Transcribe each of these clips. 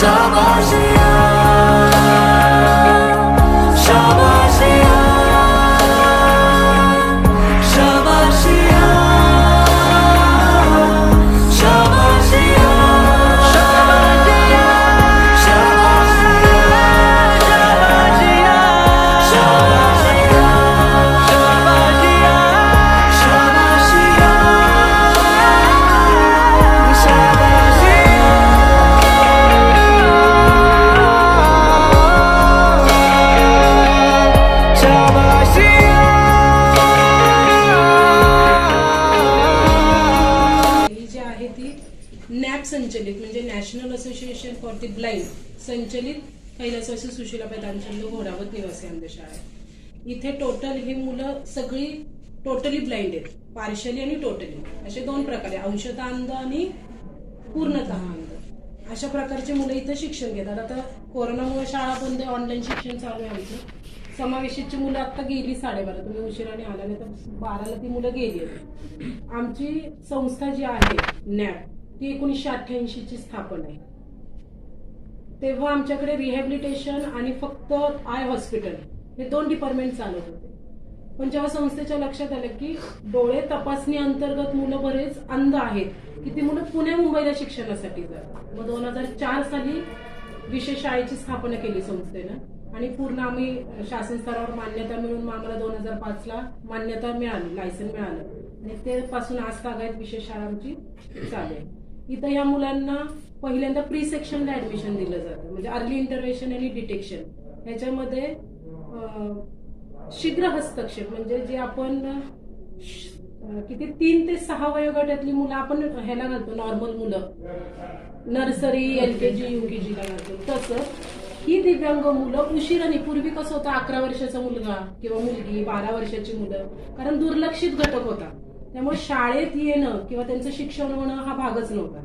शाबाशिया शाबाशिया शाबाशिया शाबाशिया शाबाशिया शाबाशिया शाबाशिया nap संचलित म्हणजे national association for the blind संचलित कैलासवासी सुशीलाबाई दानचंद घोडावत निवासी आमदेशाळा आहे. इथे टोटल ही मुलं सगळी टोटली ब्लाइंड आहेत, पार्शली आणि टोटली असे दोन प्रकारे, अंशतः अंध आणि पूर्णतः अंध अशा प्रकारचे मुलं इथं शिक्षण घेतात. आता कोरोनामुळे शाळा बंद, ऑनलाईन शिक्षण चालू आहे आमचं. समावेशीची मुलं आता गेली 12:30, तुम्ही उशिराने आला नाही तर 12ला ती मुलं गेली आहेत. आमची संस्था जी आहे नॅप ती 1988ची स्थापना आहे. तेव्हा आमच्याकडे रिहॅबिलिटेशन आणि फक्त आय हॉस्पिटल हे 2 डिपार्टमेंट चालत होते. पण जेव्हा संस्थेच्या लक्षात आलं की डोळे तपासणी अंतर्गत मुलं बरेच अंध आहेत की ती मुलं पुणे मुंबईला शिक्षणासाठी जातात. मग 2004 साली विशेष शाळेची स्थापना केली संस्थेनं आणि पूर्ण आम्ही शासन स्तरावर मान्यता मिळून आम्हाला 2005ला मान्यता मिळाली, लायसन मिळालं आणि ते पासून आज तागायत विशेष शाळा आमची चालू आहे. इथं या मुलांना पहिल्यांदा प्री सेक्शनला ऍडमिशन दिलं जातं, म्हणजे अर्ली इंटरव्हेन्शन आणि डिटेक्शन. ह्याच्यामध्ये शीघ्र हस्तक्षेप म्हणजे जे आपण किती 3 ते 6 वयोगटातली मुलं आपण ह्याला घालतो, नॉर्मल मुलं नर्सरी LKG UKG ला घालतो, तसं ही दिव्यांग मुलं उशिराने, पूर्वी कसं होतं 11 वर्षाचा मुलगा किंवा मुलगी 12 वर्षाची मुलं, कारण दुर्लक्षित घटक होता त्यामुळे शाळेत येणं किंवा त्यांचं शिक्षण होणं हा भागच नव्हता.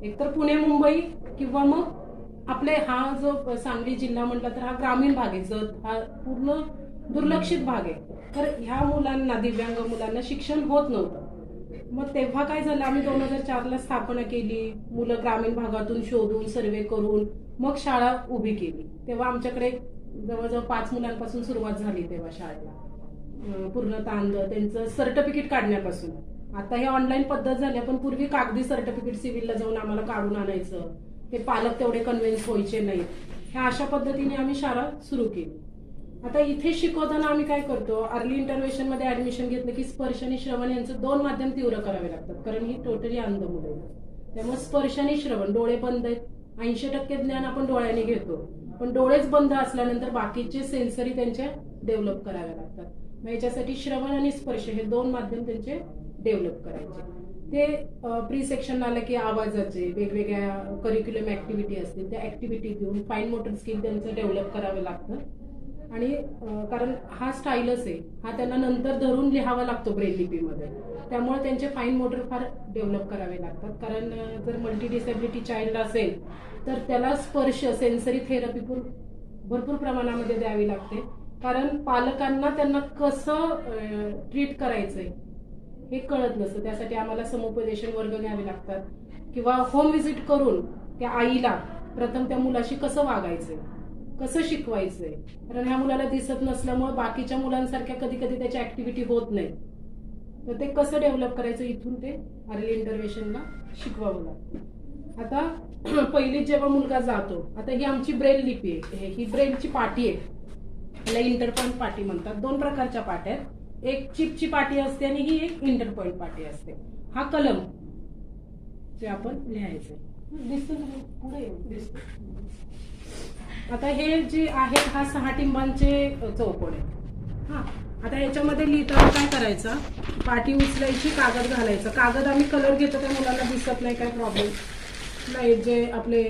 एकतर पुणे मुंबई किंवा मग आपले हा जो सांगली जिल्हा म्हटला तर हा ग्रामीण भाग आहे, जत हा पूर्ण दुर्लक्षित भाग आहे. तर ह्या मुलांना, दिव्यांग मुलांना शिक्षण होत नव्हतं. मग तेव्हा काय झालं, आम्ही 2004ला स्थापना केली. मुलं ग्रामीण भागातून शोधून सर्वे करून मग शाळा उभी केली. तेव्हा आमच्याकडे जवळजवळ 5 मुलांपासून सुरुवात झाली तेव्हा शाळेला. पूर्णतः अंध त्यांचं सर्टिफिकेट काढण्यापासून. आता हे ऑनलाईन पद्धत झाली, पण पूर्वी कागदी सर्टिफिकेट सिव्हिलला जाऊन आम्हाला काढून आणायचं, ते पालक तेवढे कन्व्हिन्स व्हायचे नाहीत. ह्या अशा पद्धतीने आम्ही शाळा सुरू केली. आता इथे शिकवताना आम्ही काय करतो, अर्ली इंटरव्हेन्शन मध्ये ऍडमिशन घेतलं की स्पर्श आणि श्रवण यांचं 2 माध्यम तीव्र करावे लागतात, कारण ही टोटली अंध मुलं आहेत. त्यामुळे स्पर्श आणि श्रवण, डोळे बंद आहेत, 80% ज्ञान आपण डोळ्याने घेतो, पण डोळेच बंद असल्यानंतर बाकीचे सेन्सरी त्यांच्या डेव्हलप करावे लागतात. मग याच्यासाठी श्रवण आणि स्पर्श हे 2 माध्यम त्यांचे डेव्हलप करायचे. ते प्री सेक्शन आलं की आवाजाचे वेगवेगळ्या करिक्युलम ऍक्टिव्हिटी असतील त्या ऍक्टिव्हिटी देऊन फाईन मोटर स्किल त्यांचं डेव्हलप करावं लागतं. आणि कारण हा स्टाईलच आहे, हा त्यांना नंतर धरून लिहावा लागतो ब्रेल लिपीमध्ये, त्यामुळे त्यांचे फाईन मोटर फार डेव्हलप करावे लागतात. कारण जर मल्टी डिसेबिलिटी चाइल्ड असेल तर त्याला स्पर्श सेन्सरी थेरपी भरपूर प्रमाणामध्ये द्यावी लागते, कारण पालकांना त्यांना कसं ट्रीट करायचंय हे कळत नसतं. त्यासाठी आम्हाला समुपदेशन वर्ग घ्यावे लागतात किंवा होम व्हिजिट करून त्या आईला प्रथम त्या मुलाशी कसं वागायचंय, कसं शिकवायचंय, कारण ह्या मुलाला दिसत नसल्यामुळे बाकीच्या मुलांसारख्या कधी कधी त्याच्या ऍक्टिव्हिटी होत नाही, तर ते कसं डेव्हलप करायचं इथून ते अर्ली इंटरव्हेन्शनला शिकवावं लागतं. आता पहिलीत जेव्हा मुलगा जातो, आता ही आमची ब्रेल लिपी आहे, ही ब्रेलची पाटी आहे, याला इंटरपॉइंट पाटी म्हणतात. 2 प्रकारच्या पाट्या आहेत, एक चिपची पाटी असते आणि ही एक इंटरपॉइंट पाटी असते. हा कलम जे आपण लिहायचं दिसतो पुढे दिसतो. आता हे जे आहेत हा 6 टिंबांचे चौकोन आहे. हा आता याच्यामध्ये लिहिताना काय करायचं, पाटी उचलायची, कागद घालायचा. कागद आम्ही कलर घेतो त्या मुलांना दिसत नाही, काय प्रॉब्लेम नाही. जे आपले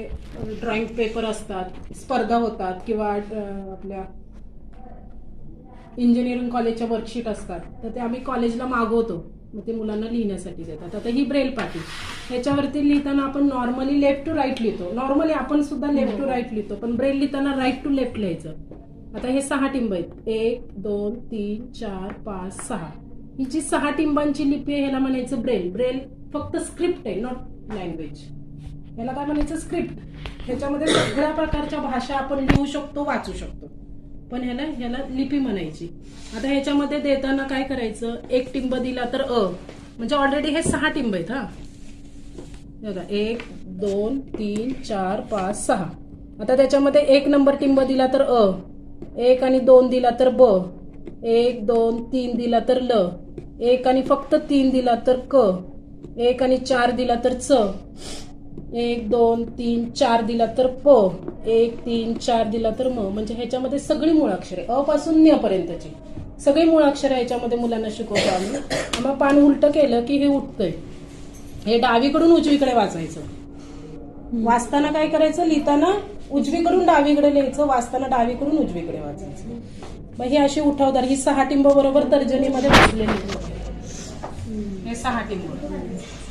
ड्रॉइंग पेपर असतात, स्पर्धा होतात किंवा आपल्या इंजिनिअरिंग कॉलेजच्या वर्कशीट असतात, तर ते आम्ही कॉलेजला मागवतो, मग ते मुलांना लिहिण्यासाठी देतात. आता ही ब्रेल पाटी, ह्याच्यावरती लिहिताना आपण नॉर्मली लेफ्ट टू राईट लिहितो. नॉर्मली आपण सुद्धा लेफ्ट टू राईट लिहितो, पण ब्रेल लिहिताना राईट टू लेफ्ट लिहायचं. आता हे 6 टिंब आहेत, 1 2 3 4 5 6. ही जी 6 टिंबांची लिपी आहे ह्याला म्हणायचं ब्रेल. ब्रेल फक्त स्क्रिप्ट आहे, नॉट लँग्वेज. याला काय म्हणायचं, स्क्रिप्ट. ह्याच्यामध्ये सगळ्या प्रकारच्या भाषा आपण लिहू शकतो, वाचू शकतो, पण ह्याला लिपी म्हणायची. आता ह्याच्यामध्ये देताना काय करायचं, एक टिंब दिला तर म्हणजे ऑलरेडी हे 6 टिंब आहेत. हा बघा, 1 2 3 4 5 6. आता त्याच्यामध्ये 1 नंबर टिंब दिला तर 1 आणि 2 दिला तर 1 2 3 दिला तर 1 आणि फक्त 3 दिला तर 1 आणि 4 दिला तर 1 2 3 4 दिला तर 1 3 4 दिला तर म्हणजे ह्याच्यामध्ये सगळी मुळाक्षरे पासून न्य पर्यंतची सगळी मुळाक्षरे ह्याच्यामध्ये मुलांना शिकवतो आम्ही. मग पान उलटं केलं की हे उठतंय. हे डावीकडून उजवीकडे वाचायचं. वाचताना काय करायचं, लिहिताना उजवीकडून डावीकडे लिहायचं, वाचताना डावीकडून उजवीकडे वाचायचं. मग ही अशी उठावदार, ही 6 टिंब बरोबर तर्जनीमध्ये बसलेली. हे 6 टिंब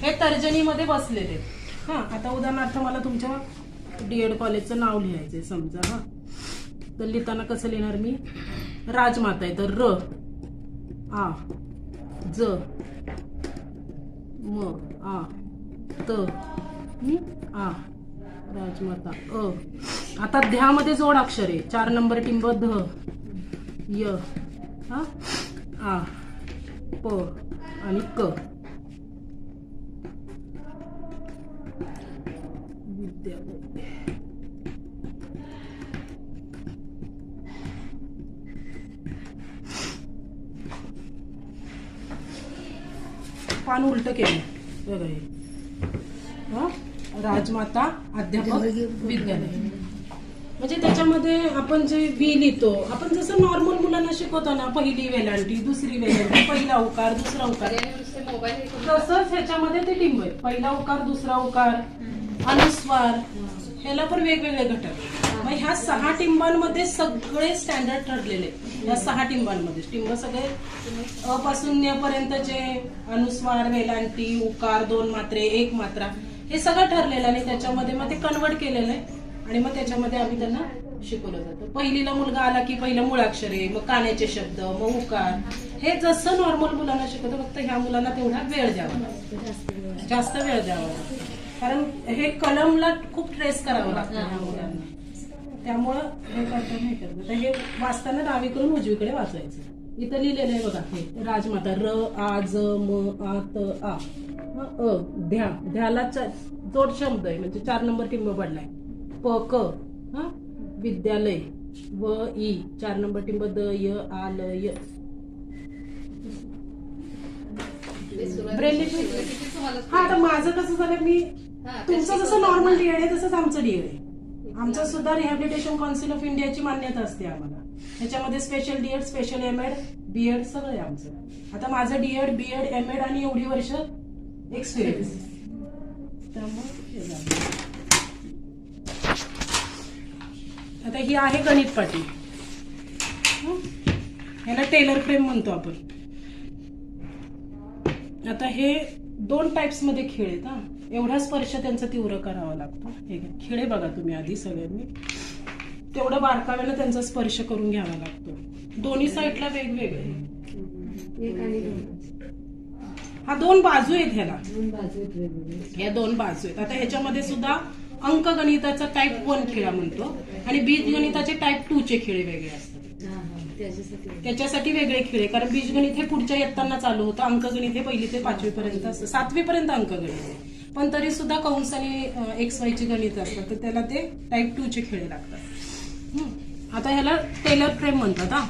हे तर्जनीमध्ये बसलेले. हा, आता उदाहरणार्थ मला तुमच्या डीएड कॉलेजचं नाव लिहायचंय समजा. हा, तर लिहिताना कसं लिहिणार मी, राजमाता आहे तर र आ ज म आ त आ राजमाता आता ध्यामध्ये जोड अक्षर आहे. 4 नंबर टिंब ध य हा आ प आणि क. पान उलट केलं बघा हे. राजमाता अध्यापक विद्यालय. म्हणजे त्याच्यामध्ये आपण जे बी लिहितो, आपण जसं नॉर्मल मुलांना शिकवतो ना, पहिली वेलांटी, दुसरी वेलांटी, पहिला उकार, दुसरा उकार, तसंच ह्याच्यामध्ये ते टिंब आहे. पहिला उकार, दुसरा उकार, अनुस्वार, ह्याला पण वेगवेगळे घटक. मग ह्या 6 टिंबांमध्ये सगळे स्टँडर्ड ठरलेले. या 6 टिंबांमध्ये टिंब सगळे पासून न्य पर्यंतचे, अनुस्वार, वेलांटी, उकार, 2 मात्रे, 1 मात्रा, हे सगळं ठरलेलं आणि त्याच्यामध्ये मग ते कन्वर्ट केलेलं आहे. आणि मग त्याच्यामध्ये आम्ही त्यांना शिकवलं जातं. पहिलीला मुलगा आला की पहिलं मुळाक्षरे, मग कान्याचे शब्द, मग उकार, हे जसं नॉर्मल मुलांना शिकवतो, फक्त ह्या मुलांना तेवढा वेळ द्यावा, जास्त वेळ द्यावा, कारण हे कलमला खूप ट्रेस करावं लागतं ह्या मुलांना. त्यामुळं हे करताना हे करतात. हे वाचताना डावीकडून उजवीकडे वाचायचं. इथं लिहिलेलं आहे बघा, हे राजमाता र आ ज म आ त आ ध्या, ध्याला जोड शब्द आहे म्हणजे 4 नंबर टिंब पडलाय. प क हा विद्यालय, व ई 4 नंबर टिंब द य आ ल य. हा, आता माझं कसं झालं, मी तुमचं जसं नॉर्मल डीएड आहे तसंच आमचं डीएड आहे. आमचं सुद्धा रिहॅबिलिटेशन काउन्सिल ऑफ इंडियाची मान्यता असते आम्हाला. त्याच्यामध्ये special DEd, special MEd, BEd सगळं आहे आमचं. आता माझं डीएड, बीएड, एमएड आणि एवढी वर्ष एक्सपिरियन्स. त्यामुळे आता ही आहे गणित पाटी. ह्याला टेलर फ्रेम म्हणतो आपण. आता हे 2 टाइप्स मध्ये खेळ आहेत. हा, एवढा स्पर्श त्यांचा तीव्र करावा लागतो. हे खेळे बघा तुम्ही आधी सगळ्यांनी, तेवढं बारकाव्यानं त्यांचा स्पर्श करून घ्यावा लागतो. दोन्ही साईडला वेगवेगळे. हा 2 बाजू आहेत ह्याला, या 2 बाजू आहेत. आता ह्याच्यामध्ये सुद्धा अंकगणिताचा टाईप 1 खेळा म्हणतो आणि बीजगणिताचे टाईप 2 चे खेळ वेगळे असतात. त्याच्यासाठी वेगळे खेळ, कारण बीजगणित हे पुढच्या इयत्तांना चालू होतं, अंकगणित हे 1ली ते 5वी पर्यंत असतं. 7वी पर्यंत अंकगणित आहे, पण तरी सुद्धा कंस आणि XY ची गणित असतात, तर त्याला ते टाईप 2 चे खेळ लागतात. आता ह्याला टेलर फ्रेम म्हणतात. हा,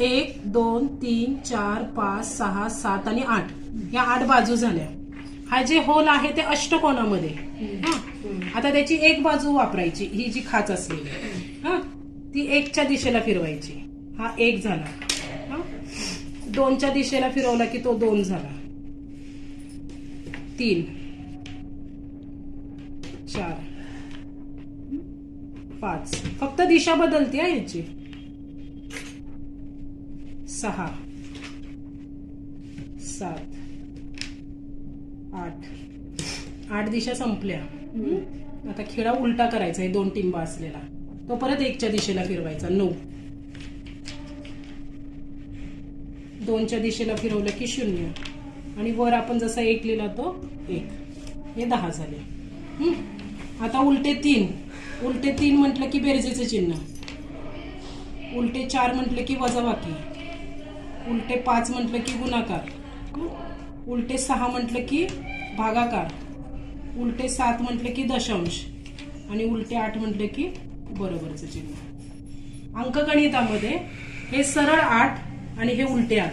1 2 3 4 5 6 7 आणि 8 या 8 बाजू झाल्या. हा जे होल आहे ते अष्टकोनामध्ये. हा, आता त्याची एक बाजू वापरायची, ही जी खाच असलेली, हा, ती 1च्या दिशेला फिरवायची. हा 1 झाला. हा, 2च्या दिशेला फिरवला की तो 2 झाला. 3 4 5, फक्त दिशा बदलते याची. 6 7 8 दिशा संपल्या. आता खेळा उलटा करायचा आहे. 2 टिंब असलेला तो परत 1च्या दिशेला फिरवायचा. 9 2च्या दिशेला फिरवलं की 0 आणि वर आपण जसा 1 लिहिला तो 1. हे 10 झाले. आता उलटे 3 उलटे 3 म्हटलं की बेरजेचं चिन्ह, उलटे 4 म्हटलं की वजाबाकी, उलटे 5 म्हटलं की गुणाकार, उलटे 6 म्हटलं की भागाकार, उलटे 7 म्हटलं की दशांश आणि उलटे 8 म्हटलं की बरोबरचं चिन्ह. अंकगणितामध्ये हे सरळ 8 आणि हे उलटे 8,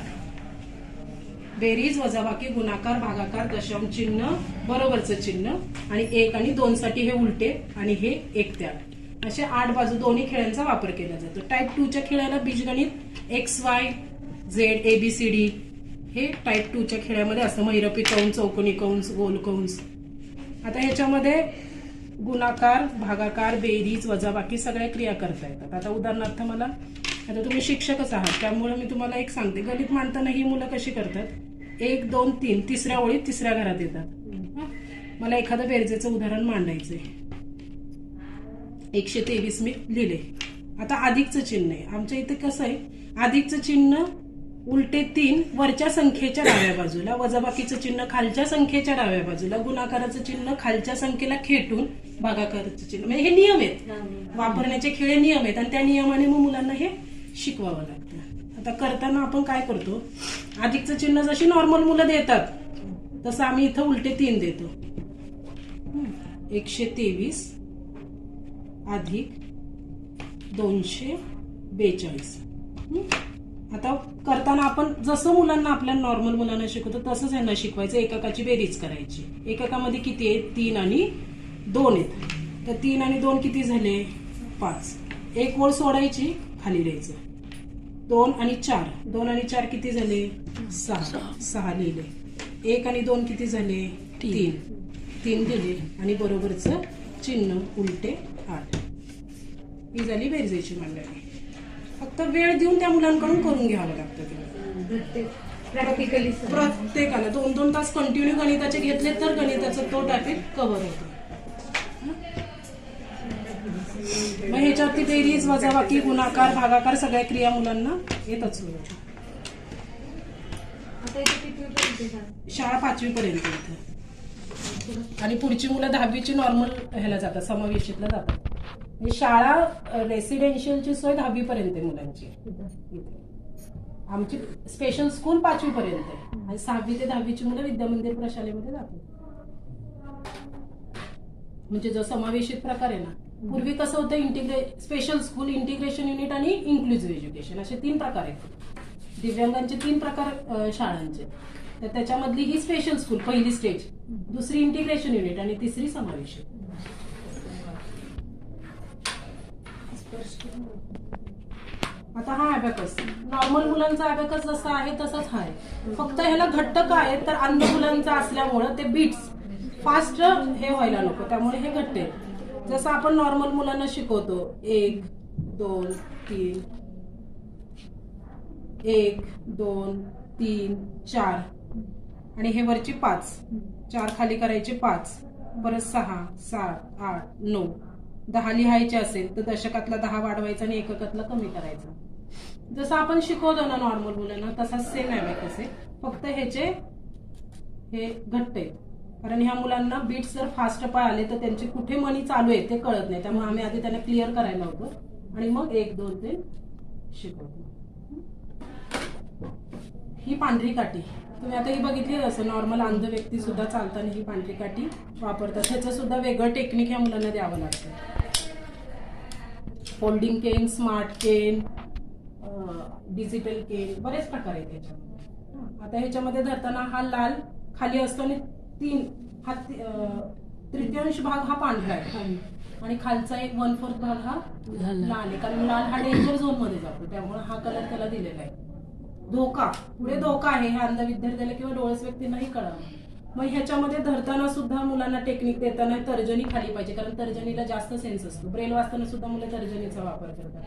बेरीज वजाबाकी गुणाकार भागाकार दशांश चिन्ह बरोबरचं चिन्ह आणि 1 आणि 2 साठी हे उलटे आणि हे 1 ते 8 असे 8 बाजू दोन्ही खेळांचा वापर केला जातो. टाईप 2च्या खेळाला बीजगणित XY Z ABCD हे टाईप 2च्या खेळामध्ये असतं. महिरपी कंस, चौकोनी कंस, गोल कंस. आता ह्याच्यामध्ये गुणाकार भागाकार बेरीज वजाबाकी सगळ्या क्रिया करता येतात. आता उदाहरणार्थ मला, आता तुम्ही शिक्षकच आहात त्यामुळे मी तुम्हाला एक सांगते, गणित मांडताना ही मुलं कशी करतात, 1 2 3 तिसऱ्या ओळीत तिसऱ्या घरात येतात. मला एखादं बेरजेचं उदाहरण मांडायचंय. 123 मी लिहिले. आता अधिकचं चिन्ह आहे. आमच्या इथे कसं आहे, अधिकचं चिन्ह उलटे 3 वरच्या संख्येच्या डाव्या बाजूला, वजाबाकीचं चिन्ह खालच्या संख्येच्या डाव्या बाजूला, गुणाकाराचं चिन्ह खालच्या संख्येला खेटून, भागाकाराचं चिन्ह, म्हणजे हे नियम आहेत वापरण्याचे, खेळ नियम आहेत आणि त्या नियमाने मग मुलांना हे शिकवावं लागतं. आता करताना आपण काय करतो, अधिकचं चिन्ह जशी नॉर्मल मुलं देतात तसं आम्ही इथं उलटे 3 देतो. 123 अधिक 242. आता करताना आपण जसं मुलांना आपल्या नॉर्मल मुलांना शिकवतो तसंच यांना शिकवायचं. एककाची बेरीज करायची. एककामध्ये किती आहे, 3 आणि 2 आहेत. तर 3 आणि 2 किती झाले, 5. एक ओळ सोडायची, खाली लिहायचं. 2 आणि 4, 2 आणि 4 किती झाले, 6 लिहिले. 1 आणि 2 किती झाले, 3 लिहिले आणि बरोबरचं चिन्ह उलटे 8. ही झाली बेरजेची मांडणी. फक्त वेळ देऊन त्या मुलांकडून करून घ्यावं लागतं. प्रत्येकाला 2-2 तास कंटिन्यू गणिताचे घेतले तर गणिताचं तो टॉपिक कव्हर होतो. मग ह्याच्यावरती बेरीज वजाबाकी गुणाकार भागाकार सगळ्या क्रिया मुलांना येतच. शाळा 5वी पर्यंत इथं आणि पुढची मुलं 10वीची नॉर्मल ह्याला जातात, समावेशितला जातात. शाळा रेसिडेन्शियलची सोय 10वी पर्यंत आहे मुलांची. आमची स्पेशल स्कूल 5वी पर्यंत आहे आणि 6वी ते 10वीची मुलं विद्यामंदिर प्रशालेमध्ये जातात. म्हणजे जो समावेशित प्रकार आहे ना, पूर्वी कसं होतं, स्पेशल स्कूल, इंटिग्रेशन युनिट आणि इन्क्लुझिव्ह एज्युकेशन असे 3 प्रकार आहेत. दिव्यांगांचे 3 प्रकार शाळांचे. तर त्याच्यामधली ही स्पेशल स्कूल पहिली स्टेज, दुसरी इंटिग्रेशन युनिट आणि तिसरी समावेशित. आता हा अबॅकस नॉर्मल मुलांचा अबॅकस जसा आहे तसाच हा आहे. फक्त ह्याला घट्ट काय आहे तर अंध मुलांचा असल्यामुळं ते बीट्स फास्ट हे व्हायला नको, त्यामुळे हे घट्ट आहे. जसं आपण नॉर्मल मुलांना शिकवतो 1 2 3 1 2 3 4 आणि हे वरची 5, 4 खाली करायचे 5, परत 6 7 8 9 10 लिहायचे असेल तर दशकातला 10 वाढवायचा आणि एककातला कमी करायचा. जसं आपण शिकवतो ना नॉर्मल मुलांना तसा सेम अबॅकस आहे. फक्त ह्याचे हे घट्ट आहे कारण ह्या मुलांना बीट्स जर फास्ट पाळले तर त्यांची कुठे मनी चालू आहे ते कळत नाही. त्यामुळे आम्ही आधी त्यांना क्लिअर करायला होतो आणि मग 1 2 3 शिकवतो. ही पांढरी काठी तुम्ही आता ही बघितली असं, नॉर्मल अंध व्यक्ती सुद्धा चालताना ही पांढरी काठी वापरतात. ह्याचं सुद्धा वेगळं टेक्निक ह्या मुलांना द्यावं लागतं. फोल्डिंग केन, स्मार्ट केन, डिजिटल केन, बरेच प्रकार आहेत त्याच्यामध्ये. आता ह्याच्यामध्ये धरताना हा लाल खाली असतो आणि 3 हा तृतीयांश भाग हा पांढरा आहे आणि खालचा 1/4 भाग हा लाल आहे. कारण लाल हा डेंजर झोन मध्ये जातो त्यामुळे हा कलर त्याला दिलेला आहे. धोका, पुढे धोका आहे हे अंध विद्यार्थ्याला किंवा डोळस व्यक्तींनाही कळावं. मग ह्याच्यामध्ये धरताना सुद्धा मुलांना टेक्निक देताना तर्जनी खाली पाहिजे कारण तर्जनीला जास्त सेन्स असतो. ब्रेल वाचताना सुद्धा मुलं तर्जनीचा वापर करतात.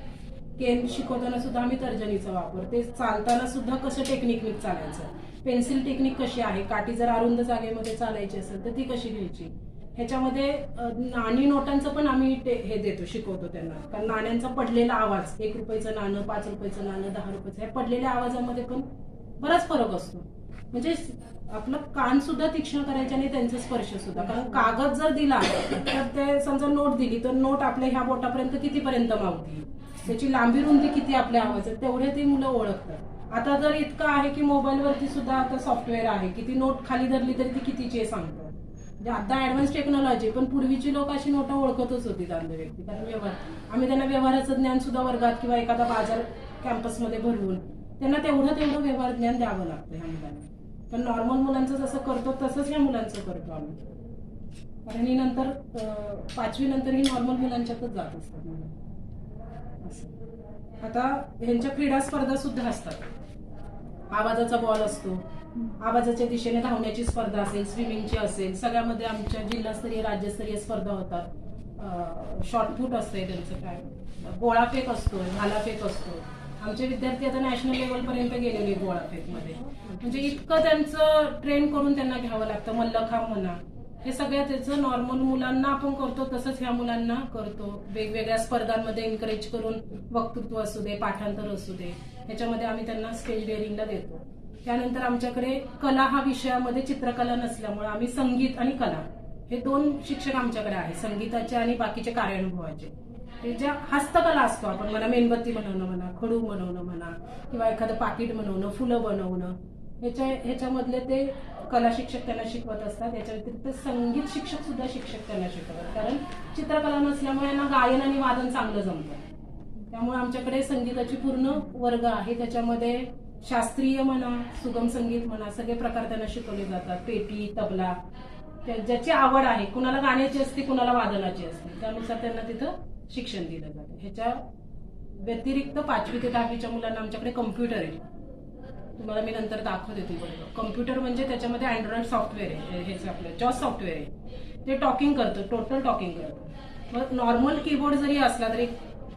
केन शिकवताना सुद्धा आम्ही तर्जनीचा वापर, ते चालताना सुद्धा कसं टेक्निकने चालायचं, पेन्सिल टेक्निक कशी आहे, काठी जर अरुंद जागेमध्ये चालायची असेल तर ती कशी घ्यायची. ह्याच्यामध्ये नाणी नोटांचं पण आम्ही हे देतो, शिकवतो त्यांना. कारण नाण्यांचा पडलेला आवाज, 1 रुपयाचं नाणं, 5 रुपयाचं नाणं, 10 रुपयाचं, ह्या पडलेल्या आवाजामध्ये पण बराच फरक असतो. म्हणजे आपलं कान सुद्धा तीक्ष्ण करायचे आणि त्यांचा स्पर्श सुद्धा. कारण कागद जर दिला तर ते समजा नोट नोट दिली तर नोट आपल्या ह्या बोटापर्यंत कितीपर्यंत मावती, त्याची लांबी रुंदी किती आपल्या आवाजात, तेवढे ते मुलं ओळखतात. आता जर इतकं आहे की मोबाईलवरती सुद्धा आता सॉफ्टवेअर आहे की ती नोट खाली धरली तरी ती कितीची आहे सांगतं. म्हणजे आता ऍडव्हान्स टेक्नॉलॉजी, पण पूर्वीची लोक अशी नोटं ओळखतच होती अंध व्यक्ती. कारण व्यवहार, आम्ही त्यांना व्यवहाराचं ज्ञान सुद्धा वर्गात किंवा एखादा बाजार कॅम्पसमध्ये भरवून त्यांना तेवढं व्यवहार ज्ञान द्यावं लागतं ह्या मुलांना. पण नॉर्मल मुलांचं जसं करतो तसंच ह्या मुलांचं करतो आम्ही. कारण ही नंतर 5वी नंतर ही नॉर्मल मुलांच्यातच जात असतात मुलं. आता ह्यांच्या क्रीडा स्पर्धा सुद्धा असतात. आवाजाचा बॉल असतो, आवाजाच्या दिशेने धावण्याची स्पर्धा असेल, स्विमिंगची असेल, सगळ्यामध्ये आमच्या जिल्हास्तरीय राज्यस्तरीय स्पर्धा होतात. शॉर्टपुट असते त्यांचं, काय गोळाफेक असतो, भालाफेक असतो. आमचे विद्यार्थी आता नॅशनल लेवलपर्यंत गेलेले गोळाफेकमध्ये. म्हणजे इतकं त्यांचं ट्रेन करून त्यांना घ्यावं लागतं. मल्लखांब म्हणा, हे सगळ्या त्याचं नॉर्मल मुलांना आपण करतो तसंच ह्या मुलांना करतो. वेगवेगळ्या स्पर्धांमध्ये एनकरेज करून, वक्तृत्व असू दे, पाठांतर असू दे, ह्याच्यामध्ये आम्ही त्यांना स्टेज डेअरिंगला देतो. त्यानंतर आमच्याकडे कला हा विषयामध्ये चित्रकला नसल्यामुळे आम्ही संगीत आणि कला हे 2 शिक्षक आमच्याकडे आहे, संगीताचे आणि बाकीचे कार्यानुभवाचे. ते ज्या हस्तकला असतो, आपण म्हणा मेणबत्ती बनवणं म्हणा, खडू बनवणं म्हणा, किंवा एखादं पाकिट बनवणं, फुलं बनवणं, ह्याच्यामधले ते कला शिक्षक त्यांना शिकवत असतात. याच्या व्यतिरिक्त संगीत शिक्षक सुद्धा शिक्षक त्यांना शिकवतात. कारण चित्रकला नसल्यामुळे यांना गायन आणि वादन चांगलं जमतं. त्यामुळे आमच्याकडे संगीताची पूर्ण वर्ग आहे. त्याच्यामध्ये शास्त्रीय म्हणा, सुगम संगीत म्हणा, सगळे प्रकार त्यांना शिकवले जातात. पेटी, तबला, ज्याची आवड आहे, कुणाला गाण्याची असते, कुणाला वादनाची असते, त्यानुसार त्यांना तिथं शिक्षण दिलं जातं. ह्याच्या व्यतिरिक्त 5वी ते 10वीच्या मुलांना आमच्याकडे कम्प्युटर आहे. तुम्हाला मी नंतर दाखवते ती बरोबर. कम्प्युटर म्हणजे त्याच्यामध्ये अँड्रॉइड सॉफ्टवेअर आहे, हेच आपलं जॉस सॉफ्टवेअर आहे, ते टॉकिंग करतं, टोटल टॉकिंग करतं. मग नॉर्मल कीबोर्ड जरी असला तरी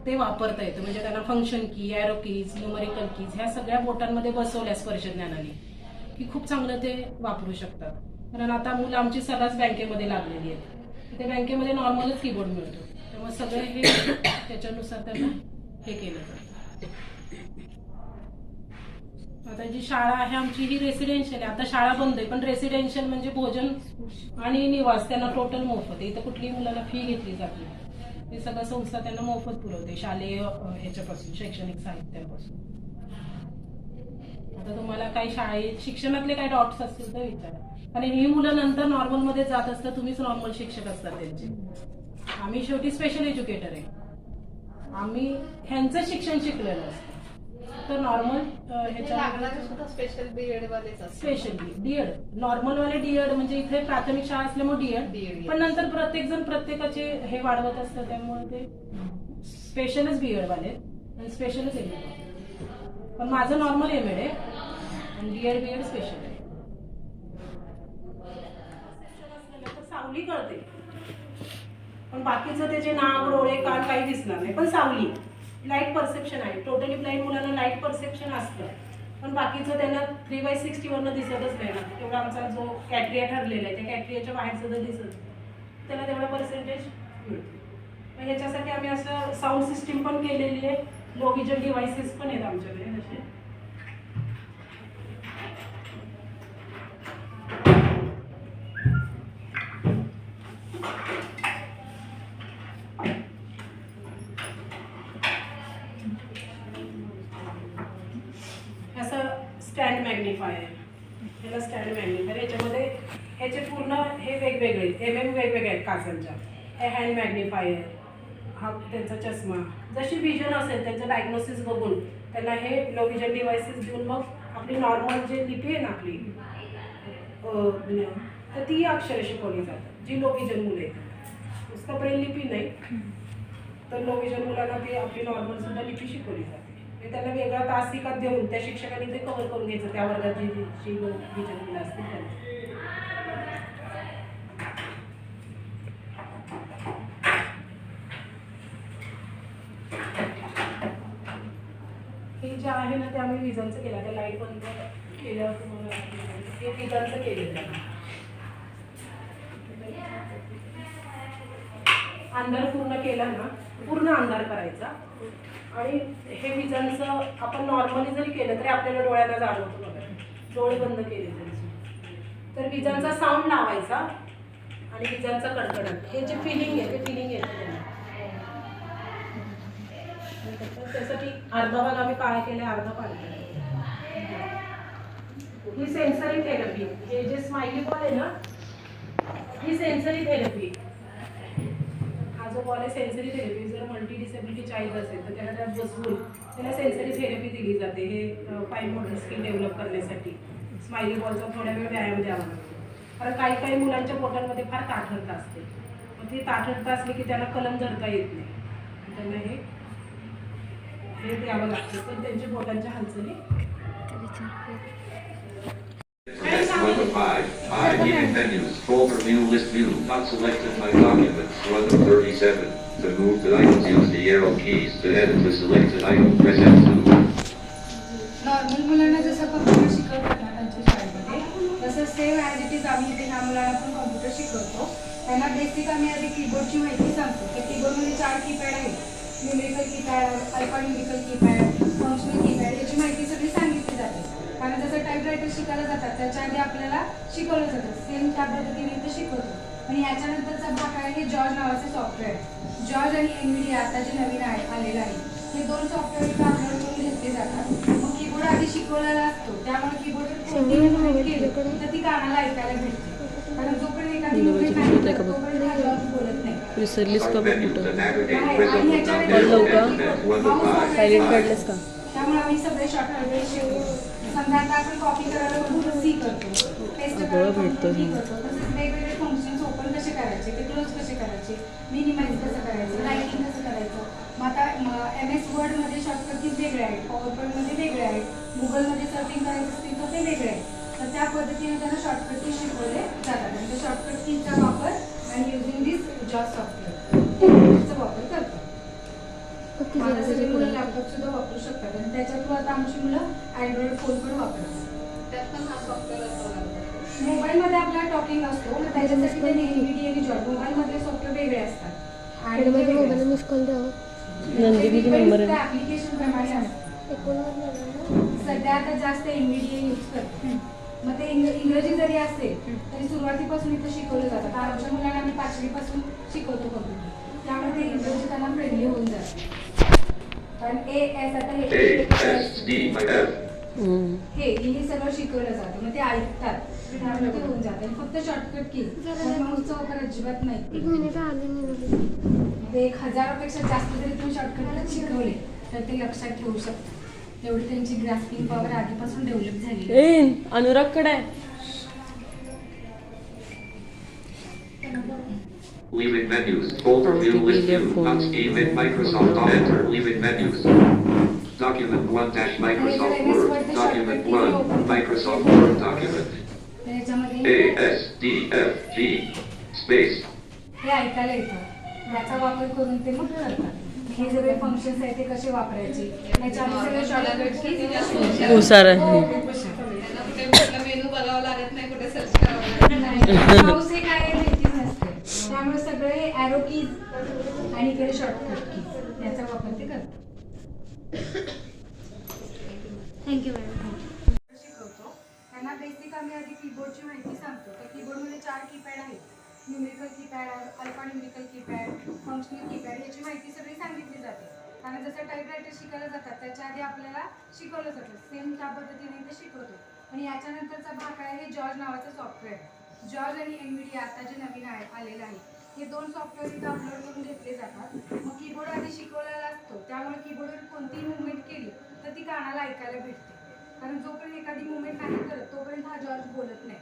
ते वापरता येतं. म्हणजे त्यांना फंक्शन की, एरो कीज, न्यूमरिकल कीज ह्या सगळ्या बोटांमध्ये बसवल्या स्पर्श ज्ञानाने की खूप चांगलं ते वापरू शकतात. कारण आता मुलं आमची सदाच बँकेमध्ये लागलेली आहेत, त्या बँकेमध्ये नॉर्मलच कीबोर्ड मिळतो. त्यामुळे सगळे हे त्याच्यानुसार त्यांना हे केलं जातं. आता जी शाळा आहे आमची ही रेसिडेन्शियल आहे. आता शाळा बंद आहे, पण रेसिडेन्शियल म्हणजे भोजन आणि निवास त्यांना टोटल मोफत आहे. इथं कुठलीही मुलाला फी घेतली जात नाही. हे सगळं संस्था त्यांना मोफत पुरवते, शालेय ह्याच्यापासून, शैक्षणिक साहित्यापासून. आता तुम्हाला काही शाळेत शिक्षणातले काही डॉट्स असतील तर विचारा. आणि ही मुलं नंतर नॉर्मलमध्ये जात असतात, तुम्हीच नॉर्मल शिक्षक असतात त्यांचे. आम्ही शेवटी स्पेशल एज्युकेटर आहे. आम्ही ह्यांचं शिक्षण शिकलेलं असतं. तर नॉर्मल ह्याच्या स्पेशल बीएड वालेच स्पेशल डीएड, नॉर्मल वाले डीएड म्हणजे इथे प्राथमिक शाळा असल्यामुळे डीएड, पण नंतर प्रत्येक जण प्रत्येकाचे हे वाढवत असतं, त्यामुळे ते स्पेशलच बीएड वाले आणि स्पेशलच एमएड. पण माझं नॉर्मल एमएड आहे आणि डीएड बीएड स्पेशल आहे. सावली कळते, पण बाकीचं त्याचे नाक, डोळे, कान काही दिसणार नाही, पण सावली लाईट परसेप्शन आहे. टोटली ब्लाइंड मुलांना लाईट परसेप्शन असतं, पण बाकीचं त्यांना 3/60 वरनं दिसतच नाही ना. तेवढा आमचा जो कॅट्रिया ठरलेला आहे, त्या कॅट्रियाच्या बाहेर सुद्धा दिसत, त्याला तेवढा पर्सेंटेज मिळतो. मग ह्याच्यासाठी आम्ही असं साऊंड सिस्टीम पण केलेली आहे. लो विजन डिव्हायसेस पण आहेत आमच्याकडे असे. स्टँड मॅग्निफायर, ह्याला स्टँड मॅग्निफायर. याच्यामध्ये ह्याचे पूर्ण हे वेगवेगळे MM वेगवेगळे आहेत काचांच्या. हे हँड मॅग्निफायर, हा त्यांचा चष्मा. जशी विजन असेल त्यांचं डायग्नोसिस बघून त्यांना हे लो विजन डिव्हायसेस देऊन मग आपली नॉर्मल जे लिपी आहे ना आपली, तर ती अक्षरं शिकवली जातात जी लो विजन मुलं आहेत. नुसतं ब्रेल लिपी नाही, तर लो विजन मुलांना ती आपली नॉर्मल सुद्धा लिपी शिकवली जाते. त्यांना वेगळा तासिकात देऊन त्या शिक्षकांनी ते कव्हर करून घ्यायचं त्या वर्गात जी विजन मुलं असतील त्यांना. हे जे आहे ना ते आम्ही विजनचं केलं, त्या लाईट बंद केल्यावर तुम्हाला हे विजनचं केलेलं आहे. अंधार पूर्ण केला ना, पूर्ण अंधार करायचा. आणि हे विजनचं आपण नॉर्मली जरी केलं तरी आपल्याला डोळ्यांना जाणवतं बघा, डोळे बंद केले तरी. तर विजनचा साऊंड लावायचा आणि विजनचा कडकडाट, हे जे फिलिंग आहे ते फिलिंग येते. त्यासाठी अर्धा भाग आम्ही काळा केला, अर्धा पांढरा केला. ही सेन्सरी थेरपी, हे जे स्माइली बॉल आहे ना, ही सेन्सरी थेरपी. हा जो बॉल आहे सेन्सरी थेरपी. जर मल्टी डिसेबिलिटी चाइल्ड असेल तर त्याला त्यात बसवून त्याला सेन्सरी थेरपी दिली जाते. हे फाईन मोटर स्किल डेव्हलप करण्यासाठी स्माइली बॉलचा थोड्या वेळ व्यायाम द्यावा लागतो. कारण काही काही मुलांच्या पोटांमध्ये फार ताठरता असते. मग ती ताठरता असली की त्यांना कलम धरता येत नाही. त्यांना हे द्यावं लागतं. पण त्यांच्या पोटांच्या हालचाली That's number 5. Hidden menus. Folder view list view. Not selected my documents. Run 37. To move the items, use the arrow keys. To edit the selected item, press F2. Normal मुलांना जसं कॉम्प्युटर शिकवतात ना त्यांच्या शाळेमध्ये, तसं सेम ॲज इट इज आम्ही इथे ह्या मुलांना पण कॉम्प्युटर शिकवतो. त्यांना बेसिक आम्ही आधी कीबोर्डची माहिती सांगतो. त्या कीबोर्डमध्ये 4 कीपॅड आहेत. Numerical keypad, alphanumerical keypad, functional keypad याची माहिती सगळी सांगितली जाते. कारण जसं टाईपरायटर शिकायला जातात त्याच्या आधी आपल्याला शिकवलं जातं. सेम त्या पद्धतीने इथे शिकवतो. आणि याच्यानंतरचा भाग आहे हे जॉर्ज नावाचे सॉफ्टवेअर. जॉर्ज आणि एनव्हीडिया आता जे नवीन आलेलं आहे, हे 2 सॉफ्टवेअर इथं अपलोड करून घेतले जातात. मग कीबोर्ड आधी शिकवलेला असतो, त्यामुळे कीबोर्डवर कोणती मूव्हमेंट केली तर ती कानाला ऐकायला भेटते. कारण जोपर्यंत एखादी मूव्हमेंट नाही करत, तोपर्यंत हा जॉर्ज बोलत नाही. विसरलीस का Menu to navigate आणि rhythm ह्याच्या down arrow का? and press 1 to 5. सायलेंट काढलेस का? त्यामुळे आम्ही सगळे शॉर्ट हँडल शिकवतो. समजा आता आपण कॉपी करायला कंट्रोल सी करतो, पेस्ट करायला कंट्रोल व्ही करतो. तसेच वेगवेगळे फंक्शन्स ओपन कसे करायचे, ते क्लोज कसे करायचे, मिनिमाइज कसं करायचं, रायटिंग कसं करायचं. मग आता MS वर्डमध्ये शॉर्टकट कीज वेगळे आहेत, पॉवर पॉईंटमध्ये वेगळे आहेत, गुगलमध्ये सर्फिंग करायचं असतील तर ते वेगळे आहेत. तर त्या पद्धतीने त्यांना शॉर्टकट कीज शिकवले जातात. आणि त्या शॉर्टकट कीजचा वापर आणि युझिंग दिस जॉब सॉफ्टवेअरचा वापर करतो. माझ्या सगळी मुलं लॅपटॉप सुद्धा वापरू शकतात. आणि त्याच्या थ्रू आता आमची मुलं अँड्रॉइड फोन पण वापरतात. त्यात पण हा सॉफ्टवेअर असतो. मोबाईलमध्ये आपला टॉकिंग असतो, मग त्याच्यासाठी त्यांनी NVIDIA आणि जॉब मोबाईलमधले सॉफ्टवेअर वेगळे असतात आणि ते वेगळे असतात. मिस कॉल द्यावं. नंदिनीची नंबर आहे. ऍप्लिकेशन प्रमाणे असतं. सध्या आता जास्त NVIDIA यूज करतात. मग ते इंग्रजी जरी असेल तरी सुरुवातीपासून इथं शिकवलं जातं. आता आमच्या मुलांना आम्ही 5वी पासून शिकवतो कम्प्युटर, त्यामुळे ते इंग्रजी त्यांना फ्रेंडली होऊन जातं. कारण AS आता हे सगळं शिकवलं जातं. मग ते ऐकतात, त्यामुळे ते होऊन जातं. आणि फक्त शॉर्टकट की माऊसचा वापर अजिबात नाही. ते 1000पेक्षा जास्त जरी तुम्ही शॉर्टकट शिकवले तर ते लक्षात ठेवू शकतात. एवढी त्यांची ग्रास्पिंग पॉवर आधीपासून डेव्हलप झाली. अनुरागकडे आहे. Leaving menus. Folder view list view. Not Steam and Microsoft. Enter. Leaving menus. Document 1 dash Microsoft Word. Document 1. Microsoft Word document. त्याच्यामध्ये A S D F G space. हे ऐकायला येतं. याचा वापर करून ते मग करतात. हे सगळे फंक्शन्स आहेत ते कसे वापरायचे, याच्या आम्ही सगळे शॉर्टकट की हुशार आहे. त्यांना कुठे कुठला मेनू बघावा लागत नाही, कुठे सर्च करावं लागत नाही. माऊस हे काय माहितीच नसते. त्यामुळे सगळे हे ॲरो कीज आणि इकडे शॉर्टकट कीज याचा वापर ते करतात. Thank you madam. शिकवतो त्यांना बेसिक आम्ही आधी कीबोर्डची माहिती सांगतो. त्या कीबोर्डमध्ये 4 कीपॅड आहेत. Numerical keypad, alphanumerical keypad, functional keypad याची माहिती सगळी सांगितली जाते. कारण जसं टाईपरायटर शिकायला जातात त्याच्या आधी आपल्याला शिकवलं जातं. सेम त्या पद्धतीने ते शिकवतो. आणि याच्यानंतरचा भाग आहे हे जॉर्ज नावाचं सॉफ्टवेअर. जॉर्ज आणि NVIDIA आता जे नवीन आलेलं आहे, हे 2 सॉफ्टवेअर इथं अपलोड करून घेतले जातात. मग कीबोर्ड आधी शिकवलेला असतो, त्यामुळे कीबोर्डवर कोणतीही मुवमेंट केली तर ती कानाला ऐकायला भेटते. कारण जोपर्यंत एखादी मुवमेंट नाही करत तोपर्यंत हा जॉर्ज बोलत नाही.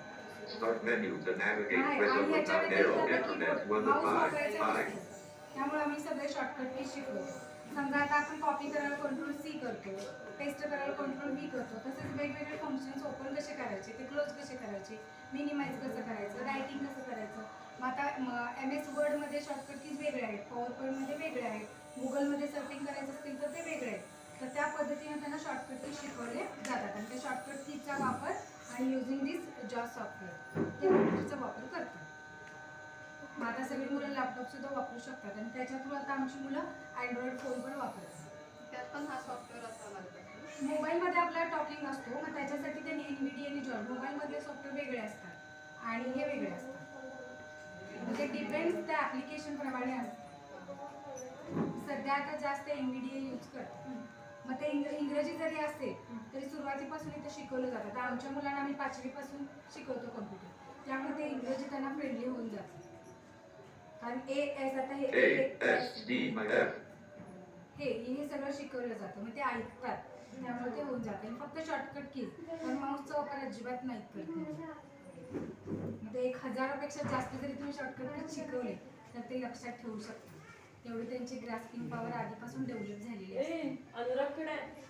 Start menu to navigate आणि rhythm याच्या down arrow. व्यतिरिक्त Internet कीबोर्ड 1 to माऊस 5. वापरायचा 5. नसतो. त्यामुळे आम्ही सगळे शॉर्टकट की शिकवतो. समजा आता आपण कॉपी करायला कंट्रोल C करतो, पेस्ट करायला कंट्रोल V करतो. तसेच वेगवेगळे फंक्शन्स ओपन कसे करायचे, ते क्लोज कसे करायचे, मिनिमाइज कसं करायचं, रायटिंग कसं करायचं. मग आता MS वर्डमध्ये शॉर्टकट कीज वेगळे आहेत, पॉवर पॉईंटमध्ये वेगळे आहेत, गुगलमध्ये सर्फिंग करायचं असतील तर ते वेगळे आहेत. तर त्या पद्धतीने त्यांना शॉर्टकट कीज शिकवले जातात. आणि त्या शॉर्टकट कीजचा वापर आणि युझिंग दिस जॉब सॉफ्टवेअर ते कॉम्प्युटरचा वापर करतात. मग आता सगळी मुलं लॅपटॉप सुद्धा वापरू शकतात. आणि त्याच्या थ्रू आता आमची मुलं अँड्रॉइड फोन पण वापरतात. त्यात पण हा सॉफ्टवेअर असा लागतो. मोबाईलमध्ये आपला टॉकिंग असतो, मग त्याच्यासाठी त्यांनी NVIDIA आणि जॉब मोबाईलमधले सॉफ्टवेअर वेगळे असतात आणि हे वेगळे असतात. म्हणजे डिपेंड्स त्या ॲप्लिकेशन प्रमाणे असतं. सध्या आता जास्त MBDA यूज करतात. मग ते इंग्रजी जरी असेल तरी सुरुवातीपासून इथे शिकवलं जातं. तर आमच्या मुलांना आम्ही 5वी पासून शिकवतो कॉम्प्युटर, त्यामुळे ते इंग्रजी त्यांना फ्रेंडली होऊन जातं. कारण AS आता हे A, S, D, F. हे सगळं शिकवलं जातं, मग ते ऐकतात, त्यामुळे ते होऊन जातं. आणि फक्त शॉर्टकट कीज, पण माऊसचा वापर अजिबात नाही करत. मग ते 1000पेक्षा जास्त जरी तुम्ही शॉर्टकट कीज शिकवले तर ते लक्षात ठेवू शकतात. तेवढी त्यांची ग्रास्पिंग पॉवर आधीपासून डेव्हलप झालेली असते. अनुरागकडे आहे.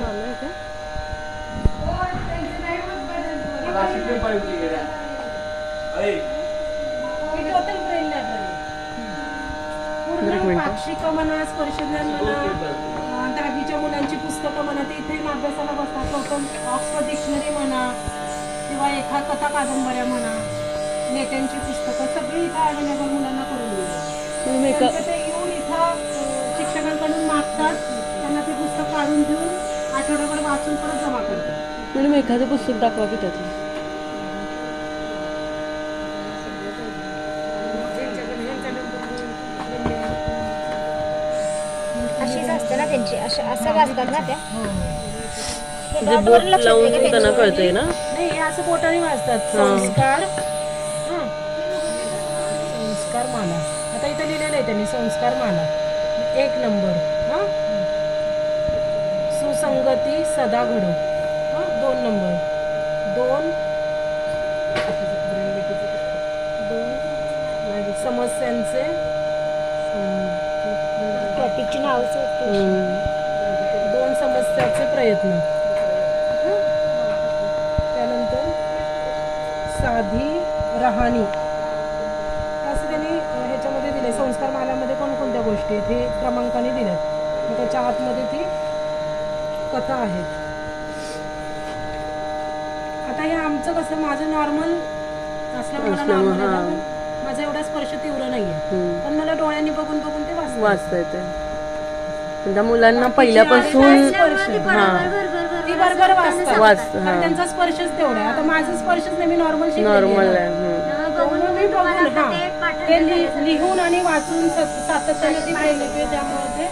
चालू आहे का? हो, त्यांचं नाही होत बदल. ही टोटल ब्रेन लायब्ररी पूर्ण पाक्षिक म्हणा, स्पर्शज्ञान म्हणा, 10वीच्या मुलांची पुस्तकं म्हणा, ते इथे अभ्यासाला बसतात. टोटल ऑक्सफर्ड डिक्शनरी म्हणा किंवा एका कथा कादंबऱ्या म्हणा, नेत्यांची पुस्तकं सगळी इथं अवेलेबल मुलांना करून दिली. त्यांचं ते येऊन इथं शिक्षकांकडून मागतात, त्यांना ते पुस्तक काढून देऊन आठवड्याभर वाचून परत जमा करतात. मॅडम एखादं पुस्तक दाखवा की त्यातलं. अशीच असते ना त्यांची, असं वाचतात ना त्या. हे म्हणजे dot बोट वर लक्षात लावून आहे का त्यांना त्यांचं? कळतंय ना. नाही, हे असं बोटाने वाचतात. संस्कार संस्कार माला, आता इथे लिहिलेलं आहे त्यांनी संस्कार माला 1 नंबर. सुसंगती सदा घडो 2 नंबर. 2 समस्यांचे टॉपिकची नाव 2 समस्याचे प्रयत्न. त्यानंतर साधी राहणी असं त्यांनी ह्याच्यामध्ये दिले. संस्कार मालामध्ये कोणकोणत्या गोष्टी आहेत हे क्रमांकाने दिल्यात. मग त्याच्या आतमध्ये ती कथा आहेत. आता हे आमचं कसं, माझं नॉर्मल असल्यामुळे मला नॉर्मल आहे ना, माझा एवढा स्पर्श तीव्र नाहीये, पण मला डोळ्यांनी बघून बघून ते वाचता येते. पण त्या मुलांना पहिल्यापासून ती बरोबर वाचतात, कारण त्यांचा स्पर्शच तेवढा आहे. आता माझा स्पर्शच नाही, मी नॉर्मल नॉर्मल आहे. मी बघून ते लिहून आणि वाचून सातत्याने ती प्रेरणा, त्यामुळे ते